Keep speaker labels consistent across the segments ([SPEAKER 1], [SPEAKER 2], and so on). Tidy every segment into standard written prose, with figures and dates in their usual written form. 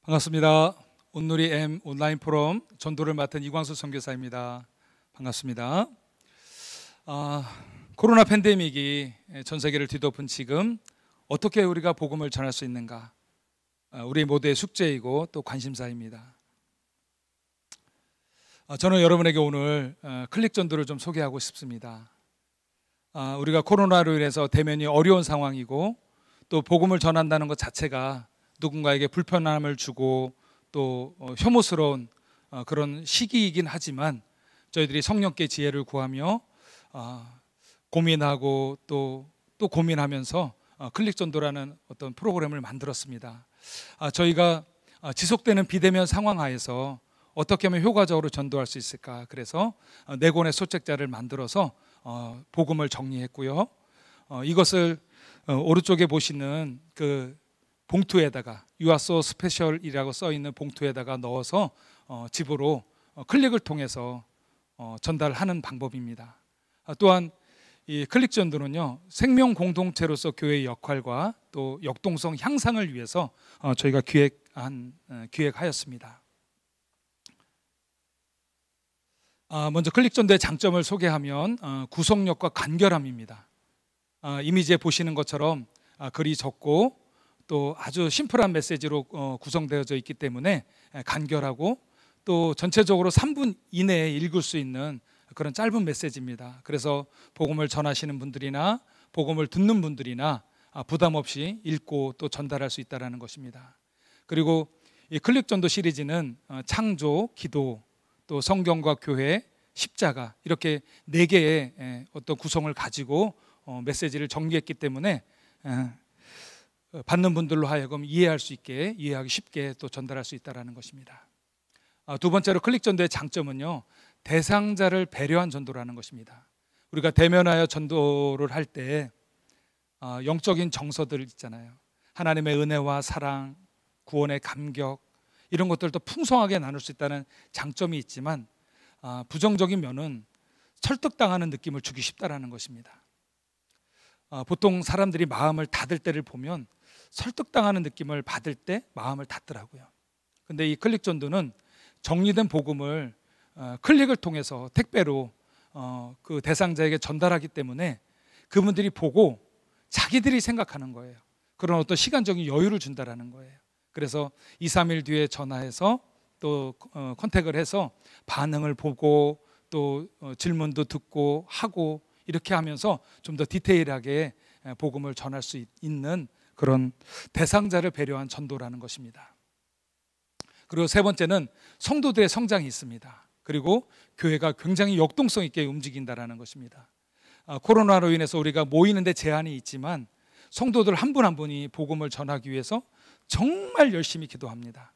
[SPEAKER 1] 반갑습니다. 온누리 M 온라인 포럼 전도를 맡은 이광수 선교사입니다. 반갑습니다. 코로나 팬데믹이 전 세계를 뒤덮은 지금 어떻게 우리가 복음을 전할 수 있는가? 우리 모두의 숙제이고 또 관심사입니다. 저는 여러분에게 오늘 클릭 전도를 좀 소개하고 싶습니다. 우리가 코로나로 인해서 대면이 어려운 상황이고 또 복음을 전한다는 것 자체가 누군가에게 불편함을 주고 또 혐오스러운 그런 시기이긴 하지만 저희들이 성령께 지혜를 구하며 고민하고 또 고민하면서 클릭 전도라는 어떤 프로그램을 만들었습니다. 저희가 지속되는 비대면 상황 하에서 어떻게 하면 효과적으로 전도할 수 있을까? 그래서 4권의 소책자를 만들어서 복음을 정리했고요. 이것을 오른쪽에 보시는 그 봉투에다가 You are so special이라고 써 있는 봉투에다가 넣어서 집으로 클릭을 통해서 전달하는 방법입니다. 또한 이 클릭 전도는요, 생명 공동체로서 교회의 역할과 또 역동성 향상을 위해서 저희가 기획하였습니다. 먼저 클릭 전도의 장점을 소개하면 구속력과 간결함입니다. 이미지에 보시는 것처럼 글이 적고 또 아주 심플한 메시지로 구성되어져 있기 때문에 간결하고 또 전체적으로 3분 이내에 읽을 수 있는 그런 짧은 메시지입니다. 그래서 복음을 전하시는 분들이나 복음을 듣는 분들이나 부담 없이 읽고 또 전달할 수 있다는 것입니다. 그리고 이 클릭 전도 시리즈는 창조, 기도, 또 성경과 교회, 십자가 이렇게 4개의 어떤 구성을 가지고 메시지를 정리했기 때문에 받는 분들로 하여금 이해하기 쉽게 또 전달할 수 있다는 것입니다. 두 번째로 클릭 전도의 장점은요, 대상자를 배려한 전도라는 것입니다. 우리가 대면하여 전도를 할 때 영적인 정서들 있잖아요. 하나님의 은혜와 사랑, 구원의 감격 이런 것들도 풍성하게 나눌 수 있다는 장점이 있지만 부정적인 면은 설득당하는 느낌을 주기 쉽다는 것입니다. 보통 사람들이 마음을 닫을 때를 보면 설득당하는 느낌을 받을 때 마음을 닫더라고요. 근데 이 클릭 전도는 정리된 복음을 클릭을 통해서 택배로 그 대상자에게 전달하기 때문에 그분들이 보고 자기들이 생각하는 거예요. 그런 어떤 시간적인 여유를 준다라는 거예요. 그래서 2, 3일 뒤에 전화해서 또 컨택을 해서 반응을 보고 또 질문도 듣고 하고 이렇게 하면서 좀 더 디테일하게 복음을 전할 수 있는 그런 대상자를 배려한 전도라는 것입니다. 그리고 세 번째는 성도들의 성장이 있습니다. 그리고 교회가 굉장히 역동성 있게 움직인다는 것입니다. 코로나로 인해서 우리가 모이는 데 제한이 있지만 성도들 한 분 한 분이 복음을 전하기 위해서 정말 열심히 기도합니다.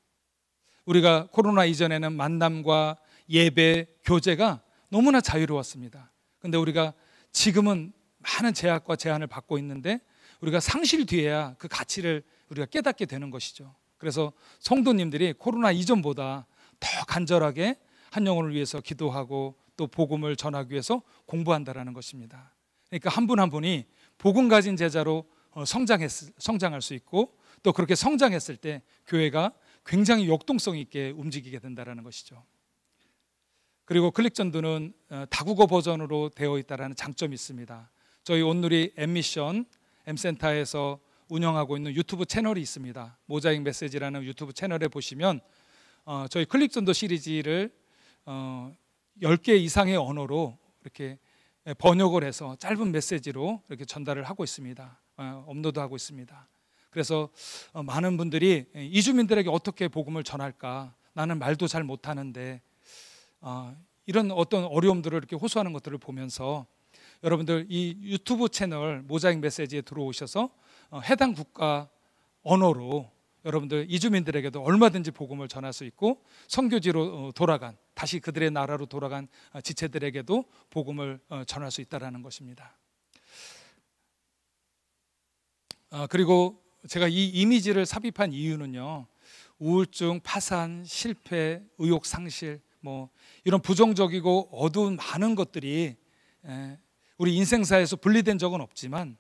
[SPEAKER 1] 우리가 코로나 이전에는 만남과 예배, 교제가 너무나 자유로웠습니다. 그런데 우리가 지금은 많은 제약과 제한을 받고 있는데 우리가 상실 뒤에야 그 가치를 우리가 깨닫게 되는 것이죠. 그래서 성도님들이 코로나 이전보다 더 간절하게 한 영혼을 위해서 기도하고 또 복음을 전하기 위해서 공부한다라는 것입니다. 그러니까 한 분 한 분이 복음 가진 제자로 성장할 수 있고 또 그렇게 성장했을 때 교회가 굉장히 역동성 있게 움직이게 된다는 것이죠. 그리고 클릭 전도는 다국어 버전으로 되어 있다는 장점이 있습니다. 저희 온누리 M미션 M센터에서 운영하고 있는 유튜브 채널이 있습니다. 모자익 메시지라는 유튜브 채널에 보시면 저희 클릭 전도 시리즈를 10개 이상의 언어로 이렇게 번역을 해서 짧은 메시지로 이렇게 전달을 하고 있습니다. 업로드하고 있습니다. 그래서 많은 분들이 이주민들에게 어떻게 복음을 전할까? 나는 말도 잘 못하는데 이런 어떤 어려움들을 이렇게 호소하는 것들을 보면서 여러분들 이 유튜브 채널 모자익 메시지에 들어오셔서 해당 국가 언어로 여러분들 이주민들에게도 얼마든지 복음을 전할 수 있고 선교지로 돌아간 다시 그들의 나라로 돌아간 지체들에게도 복음을 전할 수 있다는 것입니다. 그리고 제가 이 이미지를 삽입한 이유는요, 우울증, 파산, 실패, 의욕 상실 뭐 이런 부정적이고 어두운 많은 것들이 우리 인생사에서 분리된 적은 없지만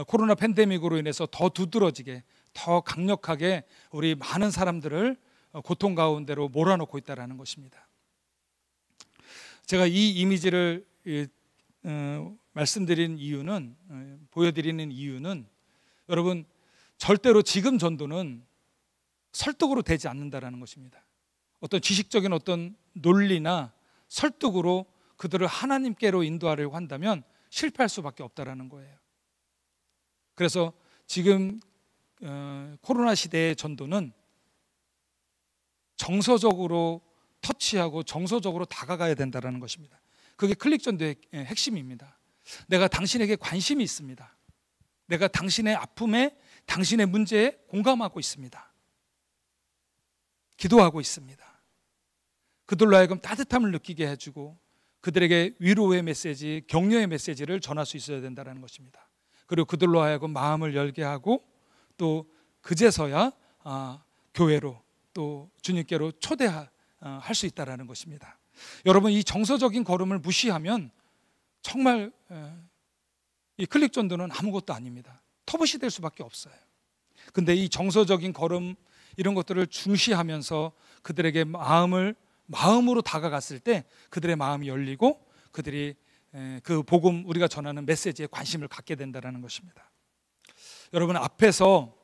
[SPEAKER 1] 코로나 팬데믹으로 인해서 더 두드러지게 더 강력하게 우리 많은 사람들을 고통 가운데로 몰아넣고 있다는 것입니다. 제가 이 이미지를 말씀드린 이유는, 보여드리는 이유는, 여러분, 절대로 지금 전도는 설득으로 되지 않는다라는 것입니다. 어떤 지식적인 어떤 논리나 설득으로 그들을 하나님께로 인도하려고 한다면 실패할 수밖에 없다라는 거예요. 그래서 지금 코로나 시대의 전도는 정서적으로 터치하고 정서적으로 다가가야 된다는 것입니다. 그게 클릭 전도의 핵심입니다. 내가 당신에게 관심이 있습니다. 내가 당신의 아픔에, 당신의 문제에 공감하고 있습니다. 기도하고 있습니다. 그들로 하여금 따뜻함을 느끼게 해주고 그들에게 위로의 메시지, 격려의 메시지를 전할 수 있어야 된다는 것입니다. 그리고 그들로 하여금 마음을 열게 하고 또 그제서야 교회로 또 주님께로 초대할 수 있다는 것입니다. 여러분, 이 정서적인 걸음을 무시하면 정말 이 클릭 전도는 아무것도 아닙니다. 터부시 될 수밖에 없어요. 근데 이 정서적인 걸음, 이런 것들을 중시하면서 그들에게 마음으로 다가갔을 때 그들의 마음이 열리고 그들이 그 복음, 우리가 전하는 메시지에 관심을 갖게 된다는 것입니다. 여러분, 앞에서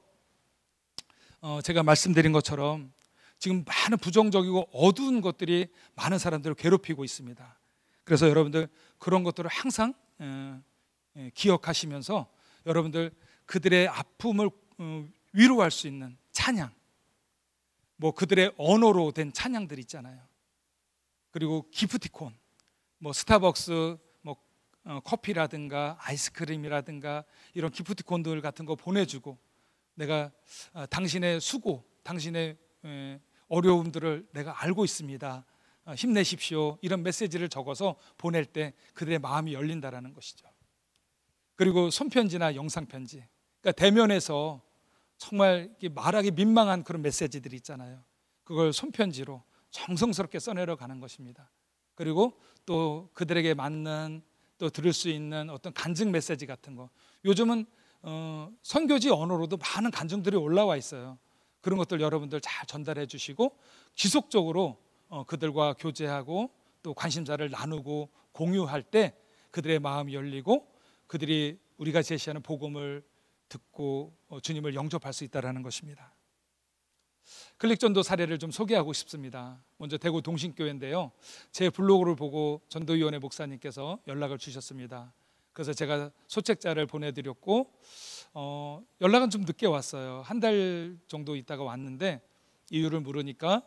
[SPEAKER 1] 제가 말씀드린 것처럼 지금 많은 부정적이고 어두운 것들이 많은 사람들을 괴롭히고 있습니다. 그래서 여러분들 그런 것들을 항상 기억하시면서 여러분들 그들의 아픔을 위로할 수 있는 찬양, 뭐 그들의 언어로 된 찬양들 있잖아요. 그리고 기프티콘, 뭐 스타벅스 뭐 커피라든가 아이스크림이라든가 이런 기프티콘들 같은 거 보내주고, 내가 당신의 수고, 당신의 어려움들을 내가 알고 있습니다, 힘내십시오, 이런 메시지를 적어서 보낼 때 그들의 마음이 열린다라는 것이죠. 그리고 손편지나 영상편지, 그러니까 대면에서 정말 말하기 민망한 그런 메시지들이 있잖아요. 그걸 손편지로 정성스럽게 써내려 가는 것입니다. 그리고 또 그들에게 맞는, 또 들을 수 있는 어떤 간증 메시지 같은 거, 요즘은 선교지 언어로도 많은 간증들이 올라와 있어요. 그런 것들 여러분들 잘 전달해 주시고 지속적으로 그들과 교제하고 또 관심사를 나누고 공유할 때 그들의 마음이 열리고 그들이 우리가 제시하는 복음을 듣고 주님을 영접할 수 있다는 것입니다. 클릭전도 사례를 좀 소개하고 싶습니다. 먼저 대구 동신교회인데요, 제 블로그를 보고 전도위원회 목사님께서 연락을 주셨습니다. 그래서 제가 소책자를 보내드렸고 연락은 좀 늦게 왔어요. 한 달 정도 있다가 왔는데 이유를 물으니까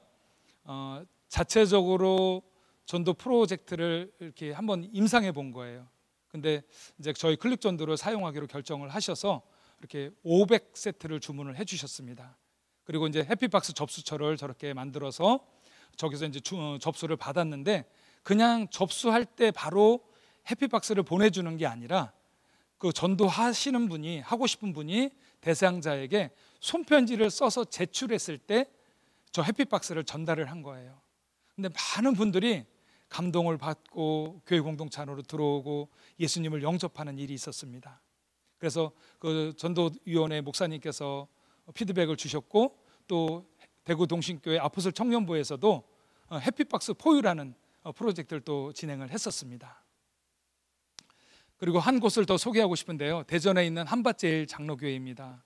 [SPEAKER 1] 자체적으로 전도 프로젝트를 이렇게 한번 임상해 본 거예요. 근데 이제 저희 클릭전도를 사용하기로 결정을 하셔서 이렇게 500세트를 주문을 해주셨습니다. 그리고 이제 해피박스 접수처를 저렇게 만들어서 저기서 이제 접수를 받았는데, 그냥 접수할 때 바로 해피박스를 보내주는 게 아니라 그 전도하시는 분이, 하고 싶은 분이 대상자에게 손편지를 써서 제출했을 때 저 해피박스를 전달을 한 거예요. 근데 많은 분들이 감동을 받고 교회 공동체 안으로 들어오고 예수님을 영접하는 일이 있었습니다. 그래서 그 전도위원회 목사님께서 피드백을 주셨고, 또 대구 동신교회 아포슬 청년부에서도 해피박스 포유라는 프로젝트를 또 진행을 했었습니다. 그리고 한 곳을 더 소개하고 싶은데요, 대전에 있는 한밭제일 장로교회입니다.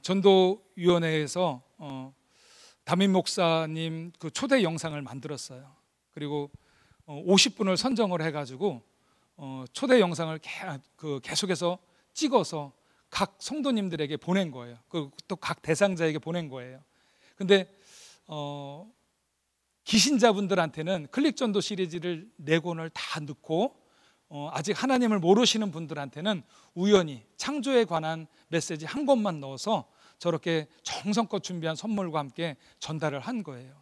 [SPEAKER 1] 전도위원회에서 담임 목사님 그 초대 영상을 만들었어요. 그리고 50분을 선정을 해가지고 초대 영상을 계속해서 찍어서 각 성도님들에게 보낸 거예요. 또 각 대상자에게 보낸 거예요. 근데 기신자분들한테는 클릭전도 시리즈를 4권을 다 넣고, 아직 하나님을 모르시는 분들한테는 우연히 창조에 관한 메시지 한 권만 넣어서 저렇게 정성껏 준비한 선물과 함께 전달을 한 거예요.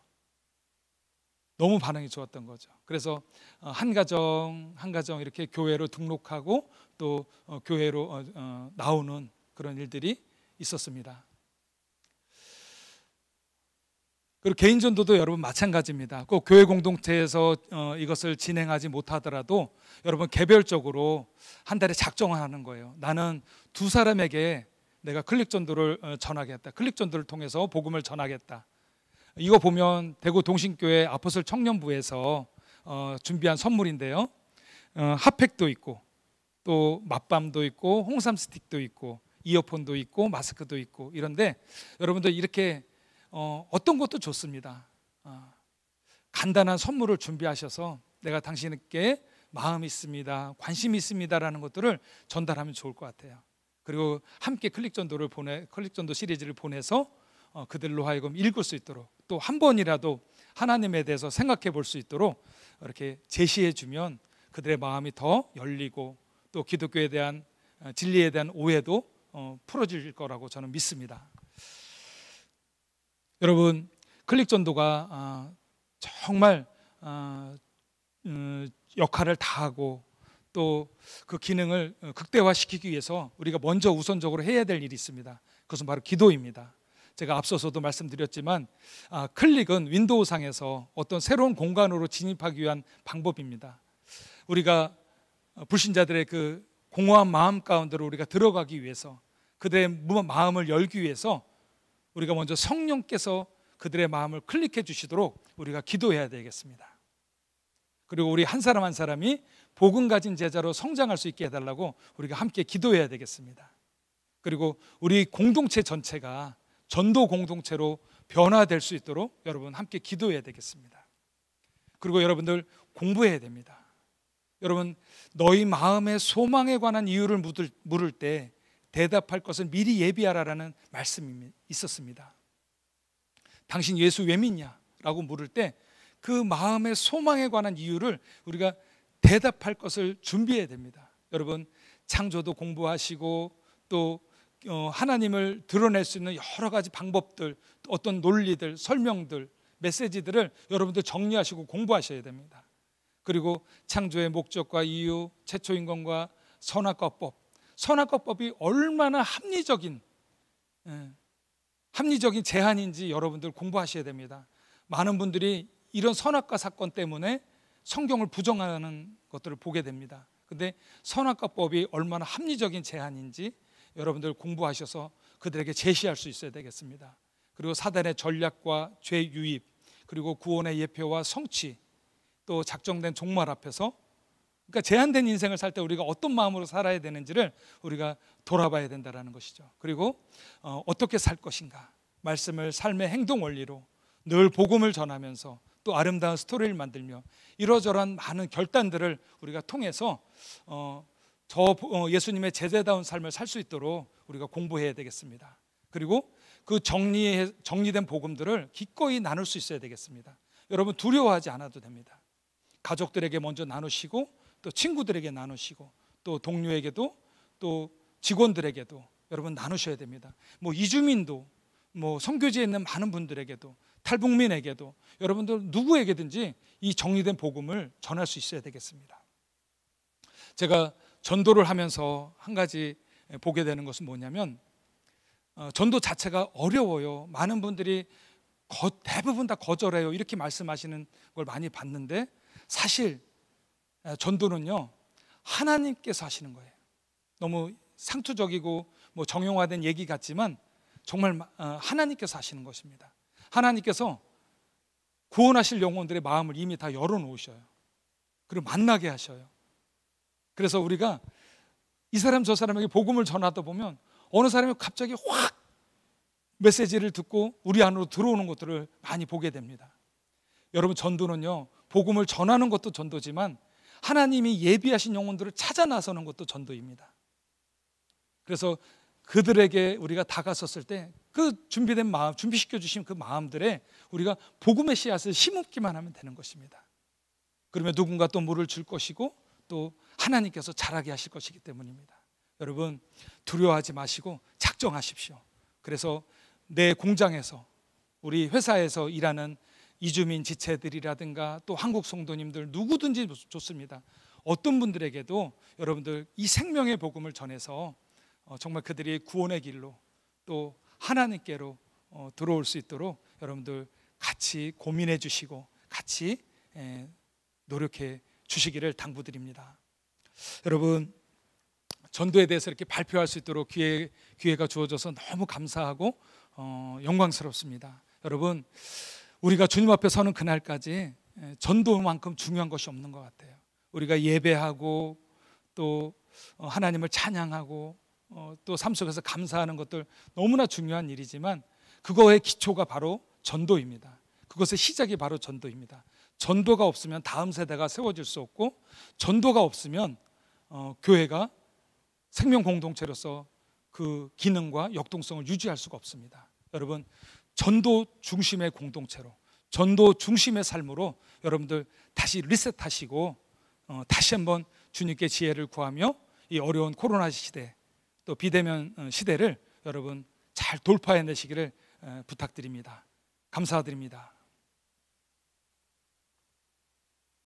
[SPEAKER 1] 너무 반응이 좋았던 거죠. 그래서 한 가정 한 가정 이렇게 교회로 등록하고 또 교회로 나오는 그런 일들이 있었습니다. 그리고 개인 전도도 여러분 마찬가지입니다. 꼭 교회 공동체에서 이것을 진행하지 못하더라도 여러분 개별적으로 한 달에 작정을 하는 거예요. 나는 2 사람에게 내가 클릭 전도를 전하겠다. 클릭 전도를 통해서 복음을 전하겠다. 이거 보면 대구 동신교회 아포슬 청년부에서 준비한 선물인데요. 핫팩도 있고 또 맛밤도 있고 홍삼 스틱도 있고 이어폰도 있고 마스크도 있고 이런데 여러분들 이렇게 어떤 것도 좋습니다. 간단한 선물을 준비하셔서 내가 당신께 마음이 있습니다, 관심이 있습니다라는 것들을 전달하면 좋을 것 같아요. 그리고 함께 클릭 전도 시리즈를 보내서 그들로 하여금 읽을 수 있도록 또 한 번이라도 하나님에 대해서 생각해 볼 수 있도록 이렇게 제시해 주면 그들의 마음이 더 열리고 또 기독교에 대한 진리에 대한 오해도 풀어질 거라고 저는 믿습니다. 여러분, 클릭 전도가 정말 역할을 다하고 또 그 기능을 극대화시키기 위해서 우리가 먼저 우선적으로 해야 될 일이 있습니다. 그것은 바로 기도입니다. 제가 앞서서도 말씀드렸지만 클릭은 윈도우상에서 어떤 새로운 공간으로 진입하기 위한 방법입니다. 우리가 불신자들의 그 공허한 마음 가운데로 우리가 들어가기 위해서 그들의 마음을 열기 위해서 우리가 먼저 성령께서 그들의 마음을 클릭해 주시도록 우리가 기도해야 되겠습니다. 그리고 우리 한 사람 한 사람이 복음 가진 제자로 성장할 수 있게 해달라고 우리가 함께 기도해야 되겠습니다. 그리고 우리 공동체 전체가 전도 공동체로 변화될 수 있도록 여러분 함께 기도해야 되겠습니다. 그리고 여러분들 공부해야 됩니다. 여러분, 너희 마음의 소망에 관한 이유를 물을 때 대답할 것을 미리 예비하라라는 말씀이 있었습니다. 당신 예수 왜 믿냐? 라고 물을 때 그 마음의 소망에 관한 이유를 우리가 대답할 것을 준비해야 됩니다. 여러분, 창조도 공부하시고 또 하나님을 드러낼 수 있는 여러 가지 방법들, 어떤 논리들, 설명들, 메시지들을 여러분들 정리하시고 공부하셔야 됩니다. 그리고 창조의 목적과 이유, 최초 인간과 선악과법이 얼마나 합리적인 제한인지 여러분들 공부하셔야 됩니다. 많은 분들이 이런 선악과 사건 때문에 성경을 부정하는 것들을 보게 됩니다. 근데 선악과법이 얼마나 합리적인 제한인지 여러분들 공부하셔서 그들에게 제시할 수 있어야 되겠습니다. 그리고 사단의 전략과 죄 유입, 그리고 구원의 예표와 성취, 또 작정된 종말 앞에서, 그러니까 제한된 인생을 살 때 우리가 어떤 마음으로 살아야 되는지를 우리가 돌아봐야 된다는 것이죠. 그리고 어떻게 살 것인가, 말씀을 삶의 행동 원리로 늘 복음을 전하면서 또 아름다운 스토리를 만들며 이러저러한 많은 결단들을 우리가 통해서 예수님의 제자다운 삶을 살 수 있도록 우리가 공부해야 되겠습니다. 그리고 그 정리된 복음들을 기꺼이 나눌 수 있어야 되겠습니다. 여러분, 두려워하지 않아도 됩니다. 가족들에게 먼저 나누시고 또 친구들에게 나누시고 또 동료에게도 또 직원들에게도 여러분 나누셔야 됩니다. 이주민도 선교지에 있는 많은 분들에게도 탈북민에게도 여러분들 누구에게든지 이 정리된 복음을 전할 수 있어야 되겠습니다. 제가 전도를 하면서 한 가지 보게 되는 것은 뭐냐면 전도 자체가 어려워요. 많은 분들이 대부분 다 거절해요. 이렇게 말씀하시는 걸 많이 봤는데 사실 전도는요 하나님께서 하시는 거예요. 너무 상투적이고 정형화된 얘기 같지만 정말 하나님께서 하시는 것입니다. 하나님께서 구원하실 영혼들의 마음을 이미 다 열어놓으셔요. 그리고 만나게 하셔요. 그래서 우리가 이 사람 저 사람에게 복음을 전하다 보면 어느 사람이 갑자기 확 메시지를 듣고 우리 안으로 들어오는 것들을 많이 보게 됩니다. 여러분, 전도는요 복음을 전하는 것도 전도지만 하나님이 예비하신 영혼들을 찾아 나서는 것도 전도입니다. 그래서 그들에게 우리가 다가섰을 때 그 준비된 마음, 준비시켜 주신 그 마음들에 우리가 복음의 씨앗을 심기만 하면 되는 것입니다. 그러면 누군가 또 물을 줄 것이고 또 하나님께서 자라게 하실 것이기 때문입니다. 여러분, 두려워하지 마시고 작정하십시오. 그래서 내 공장에서, 우리 회사에서 일하는 이주민 지체들이라든가 또 한국 성도님들 누구든지 좋습니다. 어떤 분들에게도 여러분들 이 생명의 복음을 전해서 정말 그들이 구원의 길로 또 하나님께로 들어올 수 있도록 여러분들 같이 고민해 주시고 같이 노력해 주시기를 당부드립니다. 여러분, 전도에 대해서 이렇게 발표할 수 있도록 기회가 주어져서 너무 감사하고 영광스럽습니다. 여러분, 우리가 주님 앞에 서는 그날까지 전도만큼 중요한 것이 없는 것 같아요. 우리가 예배하고 또 하나님을 찬양하고 또 삶 속에서 감사하는 것들 너무나 중요한 일이지만 그거의 기초가 바로 전도입니다. 그것의 시작이 바로 전도입니다. 전도가 없으면 다음 세대가 세워질 수 없고, 전도가 없으면 교회가 생명 공동체로서 그 기능과 역동성을 유지할 수가 없습니다. 여러분, 전도 중심의 공동체로, 전도 중심의 삶으로 여러분들 다시 리셋하시고 다시 한번 주님께 지혜를 구하며 이 어려운 코로나 시대, 또 비대면 시대를 여러분 잘 돌파해내시기를 부탁드립니다. 감사드립니다.